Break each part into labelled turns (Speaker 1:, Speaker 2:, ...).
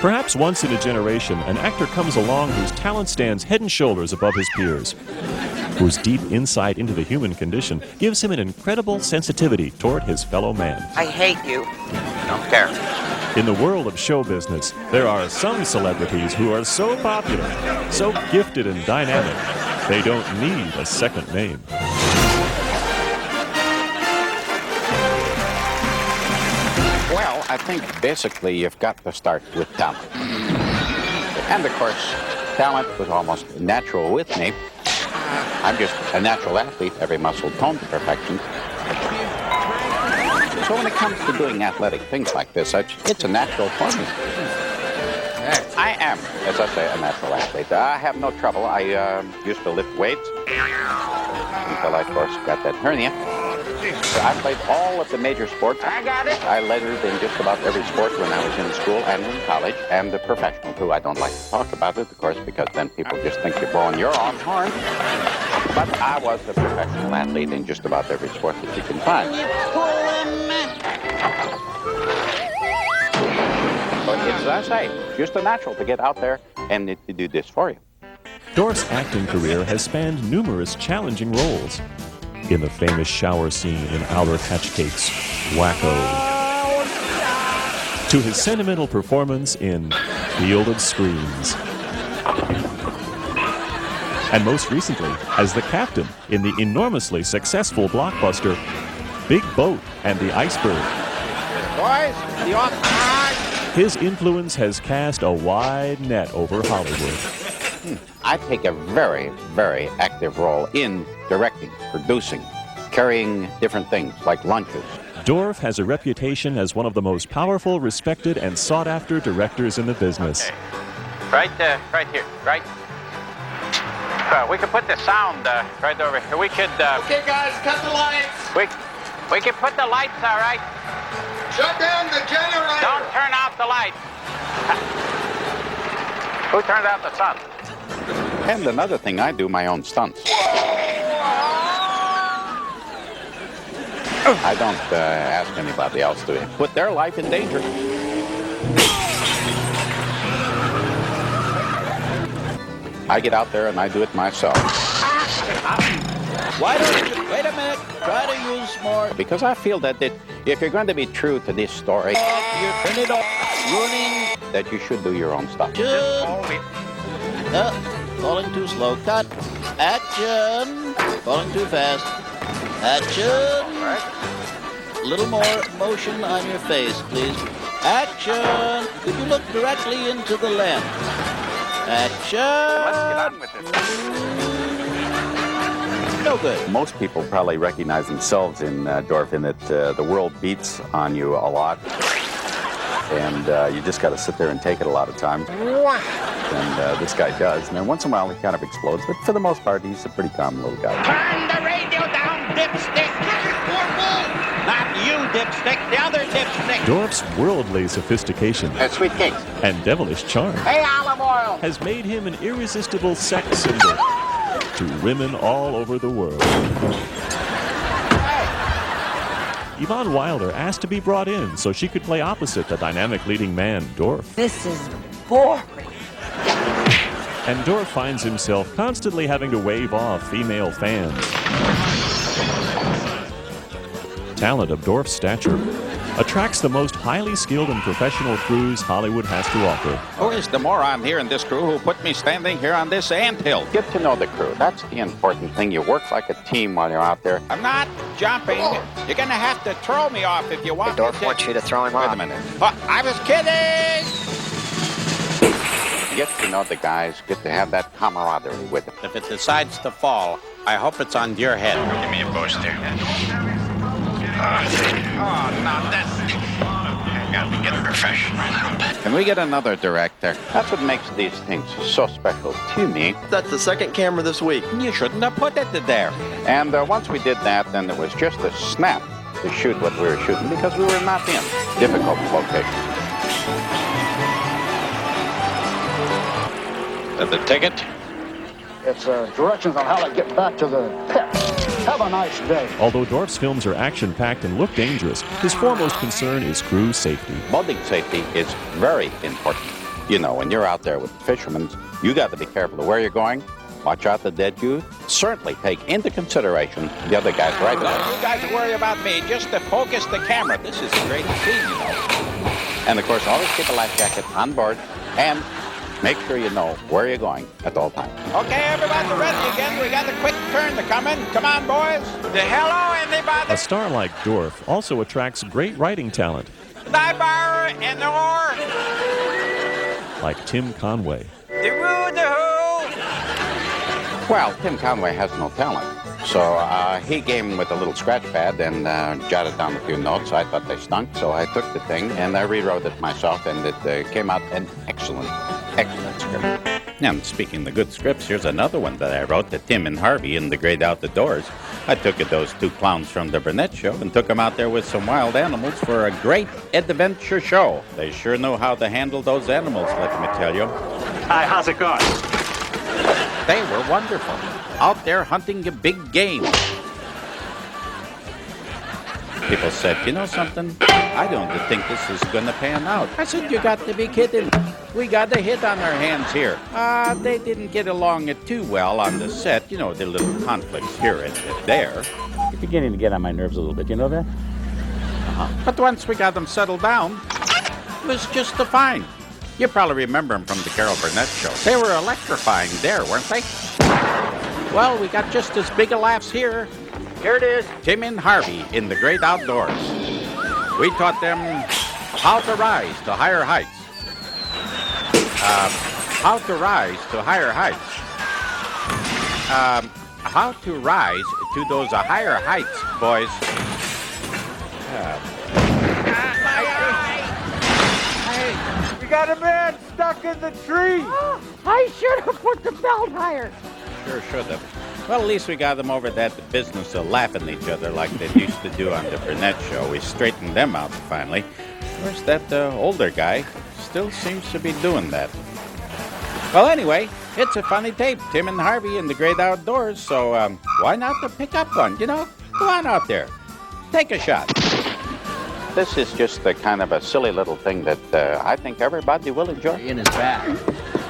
Speaker 1: Perhaps once in a generation, an actor comes along whose talent stands head and shoulders above his peers, whose deep insight into the human condition gives him an incredible sensitivity toward his fellow man.
Speaker 2: I hate you. Don't care.
Speaker 1: In the world of show business, there are some celebrities who are so popular, so gifted and dynamic, they don't need a second name.
Speaker 3: Well, I think basically you've got to start with talent. And of course, talent was almost natural with me. I'm just a natural athlete, every muscle toned to perfection. So when it comes to doing athletic things like this, it's a natural for me. I am, as I say, a natural athlete. I have no trouble. I used to lift weights until I, of course, got that hernia. So I played all of the major sports.
Speaker 2: I got it.
Speaker 3: I lettered in just about every sport when I was in school and in college, and the professional, too. I don't like to talk about it, of course, because then people just think you're blowing your own horn. But I was a professional athlete in just about every sport that you can find. But it's, as I say, just a natural to get out there and to do this for you.
Speaker 1: Dorf's acting career has spanned numerous challenging roles. In the famous shower scene in Alder Hatch Cake's Wacko, to his sentimental performance in Field of Screams, and most recently as the captain in the enormously successful blockbuster Big Boat and the Iceberg.
Speaker 3: Boys, the offside!
Speaker 1: His influence has cast a wide net over Hollywood.
Speaker 3: I take a very, very active role in directing, producing, carrying different things like lunches.
Speaker 1: Dorf has a reputation as one of the most powerful, respected, and sought-after directors in the business.
Speaker 4: Okay. Right here, right? We could put the sound right over here. We could...
Speaker 5: Okay, guys, cut the lights.
Speaker 4: We could put the lights, all right?
Speaker 5: Shut down the generator.
Speaker 4: Don't turn out the lights. Who turned out the sun?
Speaker 3: And another thing, I do my own stunts. I don't ask anybody else to put their life in danger. I get out there and I do it myself.
Speaker 6: Why don't you, wait a minute, try to use more.
Speaker 3: Because I feel that if you're going to be true to this story,
Speaker 6: You turn it off, running.
Speaker 3: that you should do your own stuff.
Speaker 6: Falling too slow. Cut. Action. Falling too fast. Action. A little more motion on your face, please. Action. Could you look directly into the lens? Action.
Speaker 4: Let's get on with it.
Speaker 6: No good.
Speaker 3: Most people probably recognize themselves in Dorf in that the world beats on you a lot. And you just got to sit there and take it a lot of times. And this guy does. And then once in a while he kind of explodes. But for the most part, he's a pretty calm little guy.
Speaker 4: Turn the radio down, dipstick. Not you, dipstick, the other dipstick.
Speaker 1: Dorf's worldly sophistication
Speaker 3: Sweet cakes.
Speaker 1: and devilish charm
Speaker 3: Hey, olive oil.
Speaker 1: has made him an irresistible sex symbol to women all over the world. Yvonne Wilder asked to be brought in so she could play opposite the dynamic leading man, Dorf.
Speaker 2: This is boring.
Speaker 1: And Dorf finds himself constantly having to wave off female fans. Talent of Dorf's stature attracts the most highly skilled and professional crews Hollywood has to offer.
Speaker 3: Who is the moron here in this crew who put me standing here on this anthill? Get to know the crew. That's the important thing. You work like a team while you're out there.
Speaker 4: I'm not jumping. You're going to have to throw me off if you want
Speaker 2: Dorf wants you to throw him
Speaker 3: Wait
Speaker 2: off.
Speaker 3: a minute.
Speaker 4: Oh, I was kidding.
Speaker 3: Get to know the guys. Get to have that camaraderie with them.
Speaker 4: If it decides to fall, I hope it's on your head. Give me a booster. Oh, no, that's... I gotta get professional now.
Speaker 3: Can we get another director? That's what makes these things so special to me.
Speaker 5: That's the second camera this week.
Speaker 4: You shouldn't have put it there.
Speaker 3: And once we did that, then it was just a snap to shoot what we were shooting because we were not in difficult locations.
Speaker 4: The ticket?
Speaker 7: It's directions on how to get back to the pit. Have a nice day.
Speaker 1: Although Dorf's films are action-packed and look dangerous, his foremost concern is crew safety.
Speaker 3: Building safety is very important. You know, when you're out there with the fishermen, you got to be careful of where you're going. Watch out the dead youth. Certainly take into consideration the other guys right there.
Speaker 4: Don't you guys worry about me. Just to focus the camera. This is a great scene, you know.
Speaker 3: And of course, always keep a life jacket on board and make sure you know where you're going at all times.
Speaker 4: Okay, everybody ready again. We got a quick turn to come in. Come on, boys. Hello, anybody?
Speaker 1: A star like DORF also attracts great writing talent,
Speaker 4: Diver and the oar.
Speaker 1: like Tim Conway.
Speaker 4: The woo, the who.
Speaker 3: Well, Tim Conway has no talent. So he came with a little scratch pad and jotted down a few notes. I thought they stunk, so I took the thing and I rewrote it myself, and it came out an excellent script. And speaking of the good scripts, here's another one that I wrote, to Tim and Harvey in The Great Outdoors. I took those two clowns from the Burnett show and took them out there with some wild animals for a great adventure show. They sure know how to handle those animals, let me tell you.
Speaker 8: Hi, how's it going?
Speaker 3: They were wonderful, out there hunting a big game. People said, you know something? I don't think this is going to pan out. I said, you got to be kidding. We got a hit on our hands here. They didn't get along too well on the set. You know, the little conflicts here and there.
Speaker 8: You're beginning to get on my nerves a little bit, you know that?
Speaker 3: But once we got them settled down, it was just fine. You probably remember them from the Carol Burnett show. They were electrifying there, weren't they? Well, we got just as big a laughs here. Here it is, Tim and Harvey in The Great Outdoors. We taught them how to rise to higher heights. How to rise to higher heights. How to rise to those higher heights, boys.
Speaker 4: We got a man stuck in the tree.
Speaker 9: I should have put the belt higher.
Speaker 3: Sure should have. Well, at least we got them over that business of laughing at each other like they used to do on the Burnett show. We straightened them out finally. Of course, that older guy still seems to be doing that. Well, anyway, it's a funny tape, Tim and Harvey in The Great Outdoors, so why not to pick up one, you know? Go on out there. Take a shot. This is just a kind of a silly little thing that I think everybody will enjoy.
Speaker 10: In his back.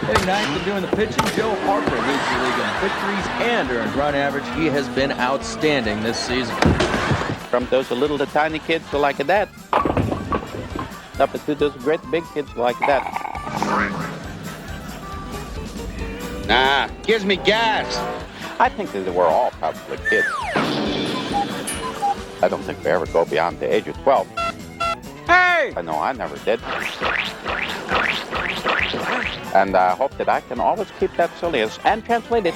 Speaker 10: Hitting ninth and doing the pitching, Joe Harper leads the league in victories and earned run average. He has been outstanding this season.
Speaker 3: From those little tiny kids who like that, up to those great big kids who like that.
Speaker 5: Nah, gives me gas.
Speaker 3: I think that we're all probably kids. I don't think we ever go beyond the age of 12.
Speaker 4: Hey!
Speaker 3: I know I never did. And I hope that I can always keep that silliness and translate it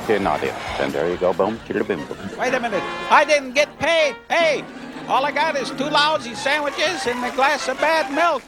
Speaker 3: to an audience. And there you go, boom, chitty-boom, boom.
Speaker 4: Wait a minute. I didn't get paid. Hey, all I got is 2 lousy sandwiches and a glass of bad milk.